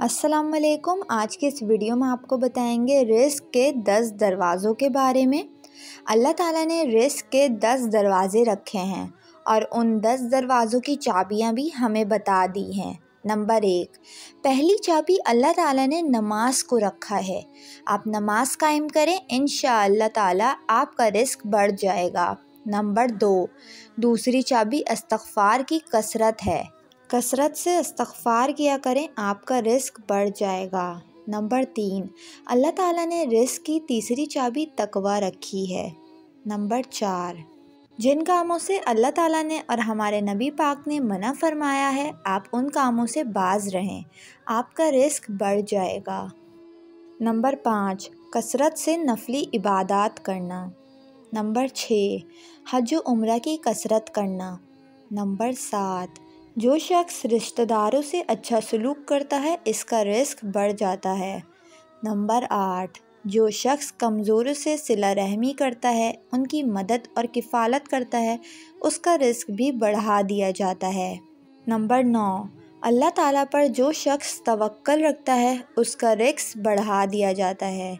السلام علیکم۔ آج کے اس ویڈیو میں آپ کو بتائیں گے رزق کے 10 دروازوں کے بارے میں۔ اللہ تعالیٰ نے رزق کے 10 دروازے رکھے ہیں اور ان 10 دروازوں کی چابیاں بھی ہمیں بتا دی ہیں۔ نمبر 1، پہلی چابی اللہ تعالیٰ نے نماز کو رکھا ہے۔ آپ نماز قائم کریں، انشاءاللہ تعالیٰ آپ کا رزق بڑھ جائے گا۔ نمبر 2، دوسری چابی استغفار کی کثرت ہے۔ کثرت سے استغفار کیا کریں، آپ کا رزق بڑھ جائے گا۔ نمبر 3، اللہ تعالیٰ نے رزق کی تیسری چابی تقویٰ رکھی ہے۔ نمبر 4، جن کاموں سے اللہ تعالیٰ نے اور ہمارے نبی پاک نے منع فرمایا ہے، آپ ان کاموں سے باز رہیں، آپ کا رزق بڑھ جائے گا۔ نمبر 5، کثرت سے نفلی عبادات کرنا۔ نمبر 6، حج و عمرہ کی کثرت کرنا۔ نمبر 7، جو شخص رشتہ داروں سے اچھا سلوک کرتا ہے اس کا رزق بڑھ جاتا ہے۔ نمبر 8، جو شخص کمزوروں سے صلہ رحمی کرتا ہے، ان کی مدد اور کفالت کرتا ہے، اس کا رزق بھی بڑھا دیا جاتا ہے۔ نمبر 9، اللہ تعالیٰ پر جو شخص توکل رکھتا ہے اس کا رزق بڑھا دیا جاتا ہے۔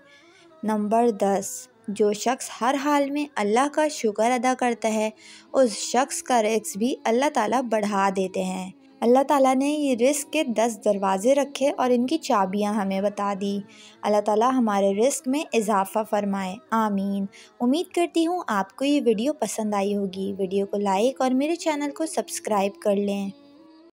نمبر 10، جو شخص ہر حال میں اللہ کا شکر ادا کرتا ہے اس شخص کا رزق بھی اللہ تعالیٰ بڑھا دیتے ہیں۔ اللہ تعالیٰ نے یہ رزق کے 10 دروازے رکھے اور ان کی چابیاں ہمیں بتا دی۔ اللہ تعالیٰ ہمارے رزق میں اضافہ فرمائے، آمین۔ امید کرتی ہوں آپ کو یہ ویڈیو پسند آئی ہوگی۔ ویڈیو کو لائک اور میرے چینل کو سبسکرائب کر لیں۔